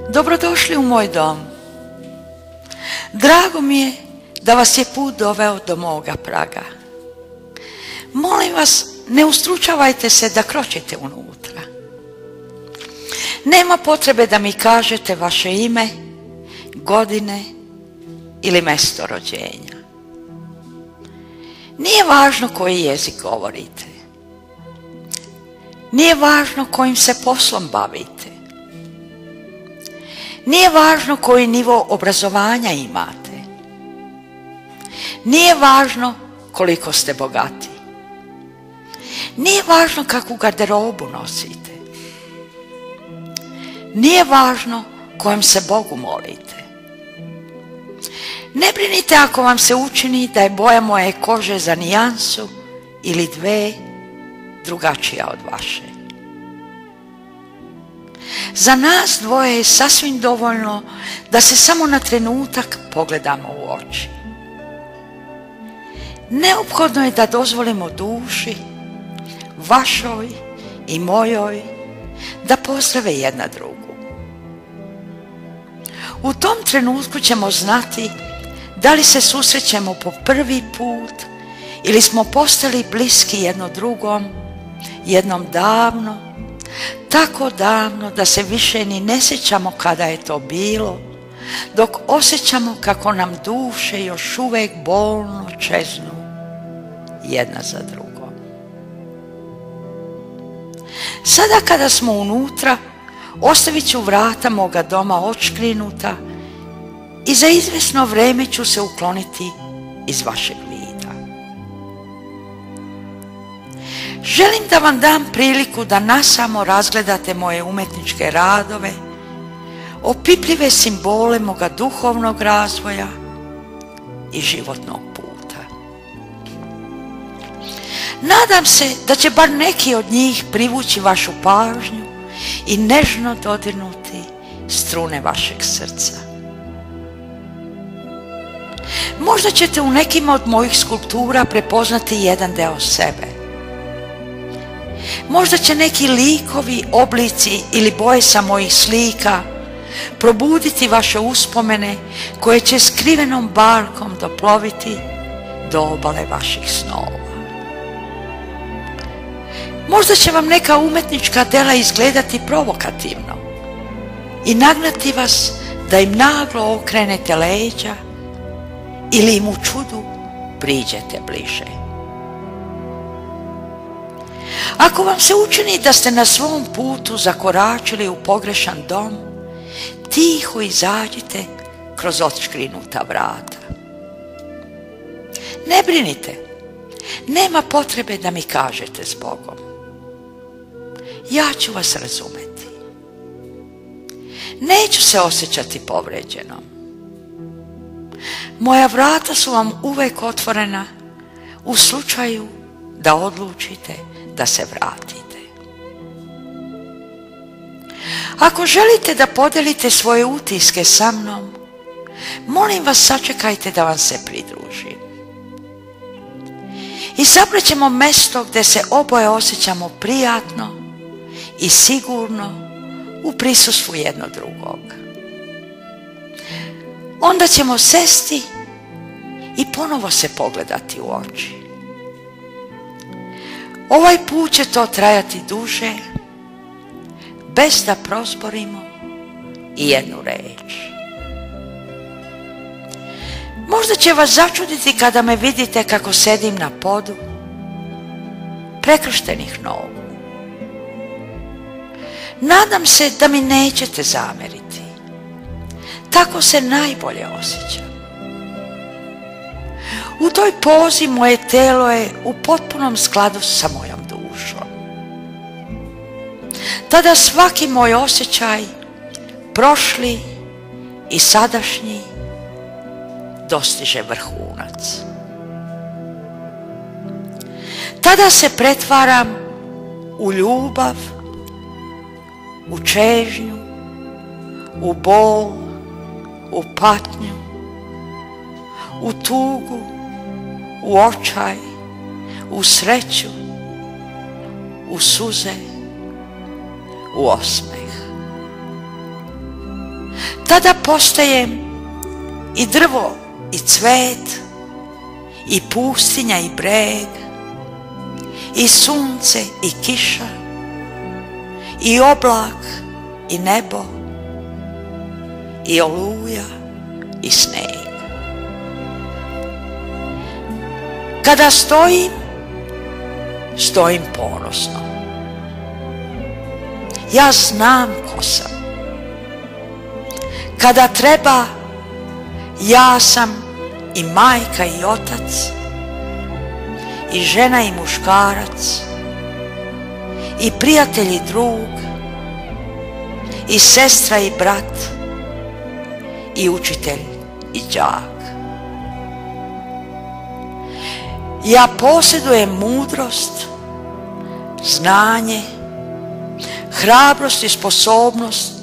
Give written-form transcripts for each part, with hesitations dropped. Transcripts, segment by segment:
Dobrodošli u moj dom. Drago mi je da vas je put doveo do moga praga. Molim vas, ne ustručavajte se da kročite unutra. Nema potrebe da mi kažete vaše ime, godine ili mjesto rođenja. Nije važno koji jezik govorite. Nije važno kojim se poslom bavite. Nije važno koji nivo obrazovanja imate. Nije važno koliko ste bogati. Nije važno kakvu garderobu nosite. Nije važno kojem se Bogu molite. Ne brinite ako vam se učini da je boja moje kože za nijansu ili dve drugačija od vaše. Za nas dvoje je sasvim dovoljno da se samo na trenutak pogledamo u oči. Neophodno je da dozvolimo duši, vašoj i mojoj, da pozdrave jedna drugu. U tom trenutku ćemo znati da li se susrećemo po prvi put ili smo postali bliski jedno drugom, jednom davno, tako davno da se više ni ne sjećamo kada je to bilo, dok osjećamo kako nam duše još uvijek bolno čeznu jedna za drugom. Sada kada smo unutra, ostavit ću vrata moga doma odškrinuta i za izvjesno vrijeme ću se ukloniti iz vašeg vida. Želim da vam dam priliku da nasamo razgledate moje umjetničke radove, opipljive simbole moga duhovnog razvoja i životnog puta. Nadam se da će bar neki od njih privući vašu pažnju i nežno dodirnuti strune vašeg srca. Možda ćete u nekim od mojih skulptura prepoznati jedan deo sebe. Možda će neki likovi, oblici ili boje sa mojih slika probuditi vaše uspomene koje će skrivenom barkom doploviti do obale vaših snova. Možda će vam neka umjetnička dela izgledati provokativno i nagnati vas da im naglo okrenete leđa ili im u čudu priđete bliže. Ako vam se učini da ste na svom putu zakoračili u pogrešan dom, tiho izađite kroz odškrinuta vrata. Ne brinite, nema potrebe da mi kažete zbogom. Ja ću vas razumeti. Neću se osjećati povređenom. Moja vrata su vam uvijek otvorena u slučaju da odlučite da se vratite. Ako želite da podelite svoje utiske sa mnom, molim vas sačekajte da vam se pridružim. Izabrat ćemo mjesto gdje se oboje osjećamo prijatno i sigurno u prisustvu jedno drugog. Onda ćemo sesti i ponovo se pogledati u oči. Ovaj put će to trajati duže, bez da prozborimo i jednu riječ. Možda će vas začuditi kada me vidite kako sedim na podu, prekrštenih nogu. Nadam se da mi nećete zameriti. Tako se najbolje osjećam. U toj pozi moje telo je u potpunom skladu sa mojom dušom. Tada svaki moj osjećaj, prošli i sadašnji, dostiže vrhunac. Tada se pretvaram u ljubav, u čežnju, u bol, u patnju, u tugu, u očaj, u sreću, u suze, u osmeh. tada postajem i drvo i cvet, i pustinja i breg, i sunce i kiša, i oblak i nebo, i oluja i sneg. Kada stojim ponosno. Ja znam ko sam. Kada treba, ja sam i majka i otac, i žena i muškarac, i prijatelj i drug, i sestra i brat, i učitelj i đak. Ja posjedujem mudrost, znanje, hrabrost i sposobnost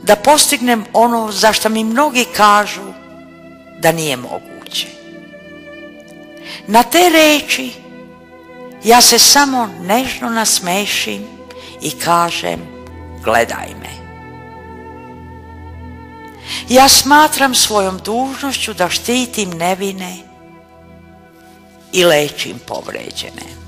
da postignem ono za što mi mnogi kažu da nije moguće. Na te reči ja se samo nežno nasmešim i kažem: gledaj me. Ja smatram svojom dužnošću da štitim nevine i lečim povređene.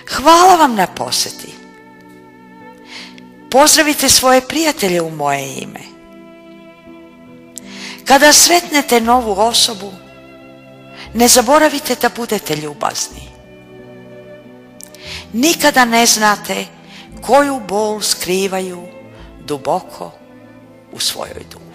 Hvala vam na posjeti. Pozdravite svoje prijatelje u moje ime. Kada sretnete novu osobu, ne zaboravite da budete ljubazni. Nikada ne znate koju bol skrivaju duboko u svojoj duši.